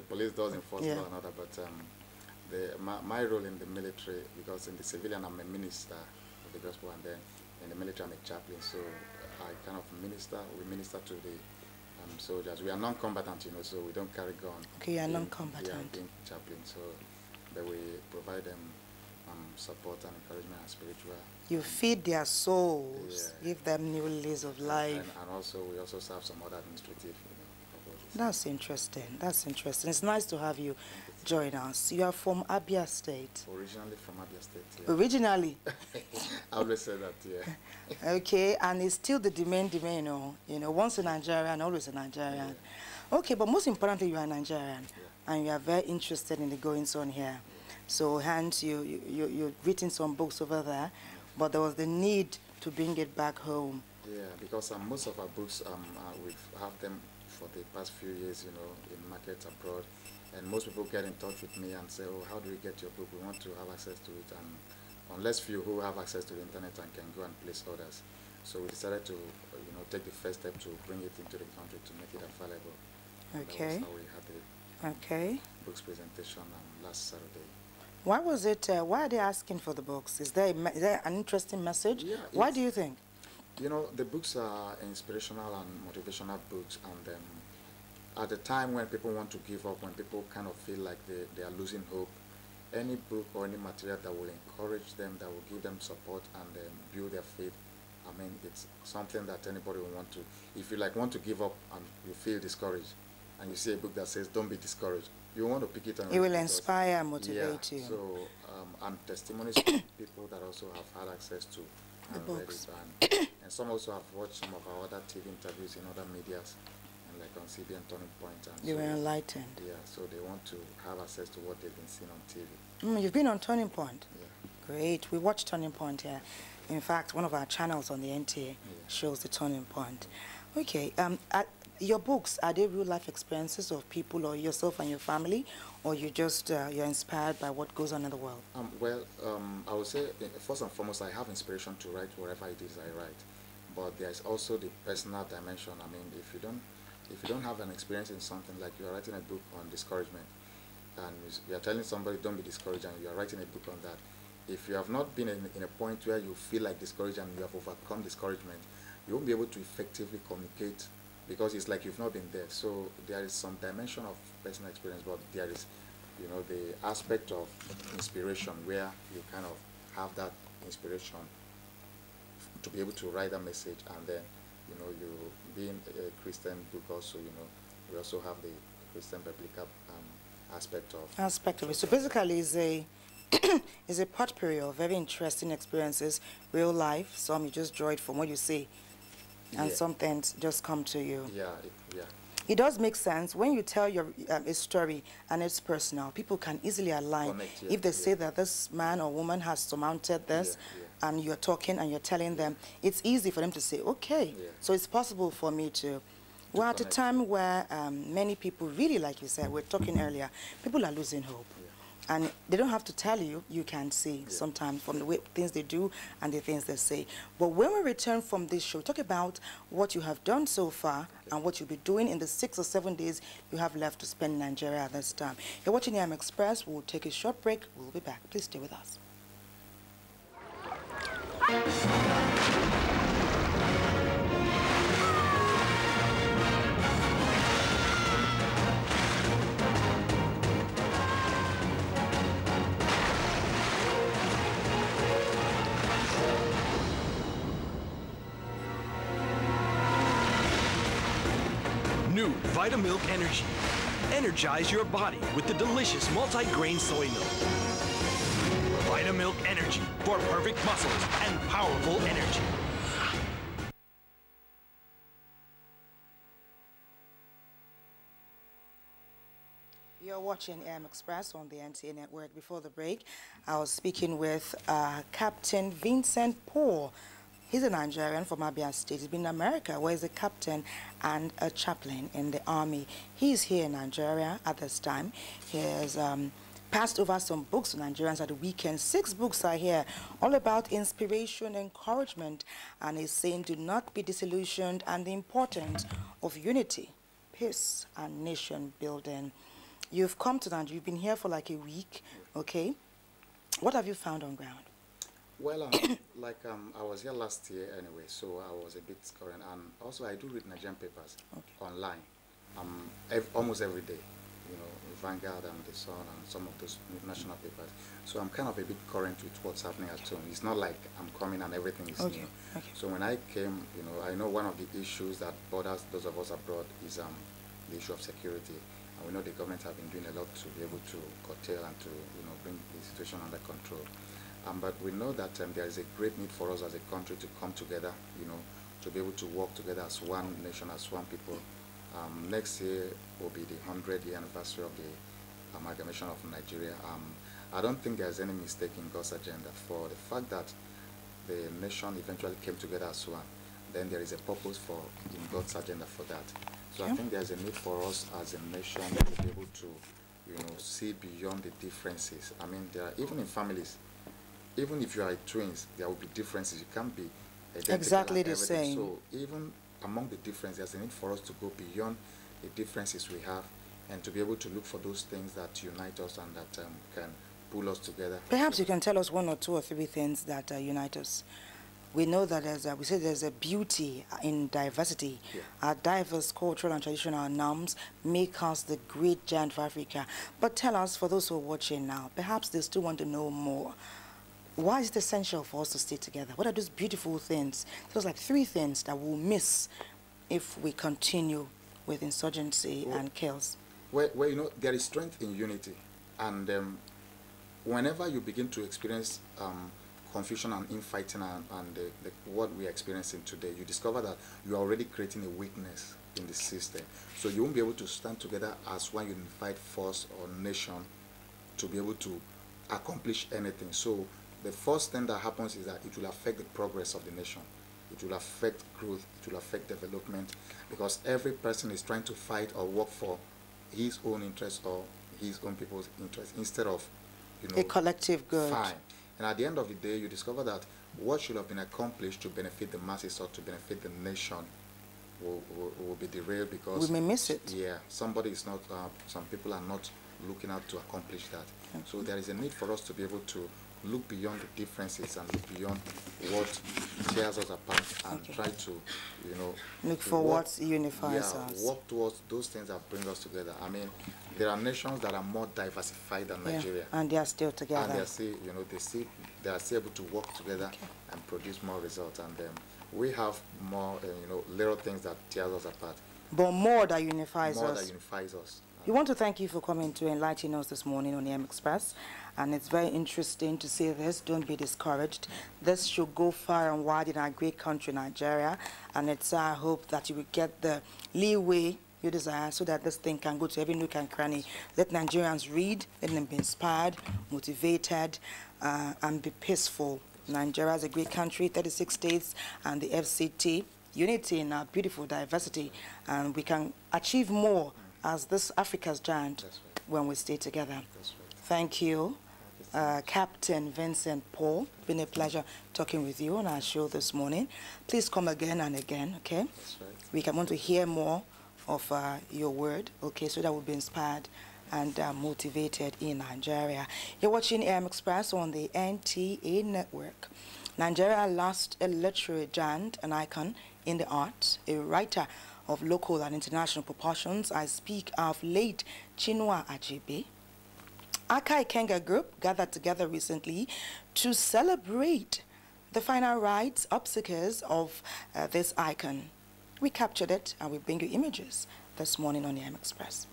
police does enforce law and order, but my role in the military, because in the civilian I'm a minister of the gospel, and then in the military I'm a chaplain, so I kind of we minister to the soldiers. We are non-combatant, you know, so we don't carry gun. Okay, you are non-combatant. Being chaplain, so that we provide them support and encouragement and spiritual. You feed their souls, give them new lease of life. And also, we also serve some other administrative, purposes. That's interesting. That's interesting. It's nice to have you join us. You are from Abia State. Originally from Abia State, yeah. Originally? I always say that, yeah. Okay, and it's still the domain, you know, once a Nigerian, always a Nigerian. Yeah. Okay, but most importantly, you are Nigerian, and you are very interested in the goings on here. So hence you've written some books over there, but there was the need to bring it back home. Yeah, because most of our books, we've had them for the past few years, you know, in markets abroad. And most people get in touch with me and say, oh, how do we get your book? We want to have access to it. And unless few who have access to the internet and can go and place orders. So we decided to, you know, take the first step to bring it into the country to make it available. Okay. That was how we had the books presentation last Saturday. Why was it, why are they asking for the books? Is there an interesting message? Yeah, why do you think? You know, the books are inspirational and motivational books, and at the time when people want to give up, when people kind of feel like they are losing hope, any book or any material that will encourage them, that will give them support and build their faith, I mean, it's something that anybody will want to. If you want to give up and you feel discouraged, and you see a book that says don't be discouraged, you want to pick it and it will inspire and motivate you. So and testimonies from people that also have had access to the books, and some also have watched some of our other TV interviews in other medias, and like on CBN Turning Point. And you were enlightened. Yeah, so they want to have access to what they've been seeing on TV. You've been on Turning Point. Yeah. Great. We watch Turning Point here. In fact, one of our channels on the NTA shows the Turning Point. Okay. Your books, are they real life experiences of people or yourself and your family, or you just you're inspired by what goes on in the world? I would say first and foremost, I have inspiration to write whatever it is I write, but there is also the personal dimension. I mean, if you don't have an experience in something, like you are writing a book on discouragement, and you are telling somebody don't be discouraged, and you are writing a book on that. If you have not been in a point where you feel like discouraged and you have overcome discouragement, you won't be able to effectively communicate, because it's like you've not been there. So there is some dimension of personal experience, but there is, you know, the aspect of inspiration where you kind of have that inspiration to be able to write a message, and then, you know, you being a Christian book also, you know, we also have the Christian biblical aspect of it. So basically, is a potpourri of very interesting experiences, real life. Some you just draw it from what you see, and some things just come to you. Yeah. It does make sense when you tell your a story and it's personal. People can easily align. Connect, if they say that this man or woman has surmounted this, and you're talking and you're telling them, it's easy for them to say, okay, so it's possible for me to. We're at a time where many people really, like you said, we're talking earlier, people are losing hope. And they don't have to tell you, you can see sometimes from the way things they do and the things they say. But when we return from this show, talk about what you have done so far and what you'll be doing in the 6 or 7 days you have left to spend in Nigeria at this time. You're watching AM Express. We'll take a short break. We'll be back. Please stay with us. New Vitamilk Energy. Energize your body with the delicious multi-grain soy milk. Vitamilk Energy for perfect muscles and powerful energy. You're watching AM Express on the NTA network. Before the break, I was speaking with Captain Vincent Paul. He's a Nigerian from Abia State. He's been in America, where he's a captain and a chaplain in the army. He's here in Nigeria at this time. He has passed over some books to Nigerians at the weekend. 6 books are here, all about inspiration, encouragement, and he's saying do not be disillusioned and the importance of unity, peace, and nation building. You've come to Nigeria. You've been here for like a week, okay? What have you found on ground? Well, I was here last year anyway, so I was a bit current. And also, I do read Nigerian papers online almost every day. You know, Vanguard and The Sun and some of those national papers. So I'm kind of a bit current with what's happening at home. It's not like I'm coming and everything is new. Okay. So when I came, you know, I know one of the issues that bothers those of us abroad is the issue of security. And we know the government have been doing a lot to be able to curtail and to, you know, bring the situation under control. But we know that there is a great need for us as a country to come together, you know, to be able to work together as one nation, as one people. Next year will be the 100th anniversary of the amalgamation of Nigeria. I don't think there's any mistake in God's agenda for the fact that the nation eventually came together as one. Then there is a purpose for in God's agenda for that. So I think there's a need for us as a nation to be able to, you know, see beyond the differences. I mean, there are, even in families, even if you are twins, there will be differences. You can't be identical exactly the same. So even among the differences, there's a need for us to go beyond the differences we have and to be able to look for those things that unite us and that can pull us together. Perhaps you can tell us one or two or three things that unite us. We know that there's a beauty in diversity. Yeah. Our diverse cultural and traditional norms make us the great giant of Africa. But tell us, for those who are watching now, perhaps they still want to know more. Why is it essential for us to stay together? What are those beautiful things? Those like three things that we'll miss if we continue with insurgency and chaos. Well, you know, there is strength in unity. And whenever you begin to experience confusion and infighting and what we are experiencing today, you discover that you are already creating a weakness in the system. So you won't be able to stand together as one unified force or nation to be able to accomplish anything. So the first thing that happens is that it will affect the progress of the nation. It will affect growth, it will affect development, because every person is trying to fight or work for his own interest or his own people's interest instead of, you know, a collective good. Fine. And at the end of the day, you discover that what should have been accomplished to benefit the masses or to benefit the nation will be derailed because we may miss it. Yeah, somebody is not, some people are not looking out to accomplish that. So there is a need for us to be able to look beyond the differences and look beyond what tears us apart and try to, you know, look for what unifies us. Work towards those things that bring us together. I mean, there are nations that are more diversified than Nigeria, and they are still together. And they are still, you know, they are still able to work together and produce more results. And we have more, you know, little things that tears us apart, but more that unifies us. More that unifies us. We want to thank you for coming to enlighten us this morning on the Express. And it's very interesting to say this. Don't be discouraged. This should go far and wide in our great country, Nigeria. And it's our hope that you will get the leeway you desire so that this thing can go to every nook and cranny. Let Nigerians read, let them be inspired, motivated, and be peaceful. Nigeria is a great country, 36 states, and the FCT. Unity in our beautiful diversity. And we can achieve more as this Africa's giant when we stay together. Thank you, Captain Vincent Paul. It's been a pleasure talking with you on our show this morning. Please come again and again, okay? We can want to hear more of your word, okay, so that we'll be inspired and motivated in Nigeria. You're watching AM Express on the NTA network. Nigeria lost a literary giant, an icon in the arts, a writer of local and international proportions. I speak of late Chinua Achebe. Aka Ikenga Group gathered together recently to celebrate the final rites, obsequies of this icon. We captured it and we bring you images this morning on the AM Express.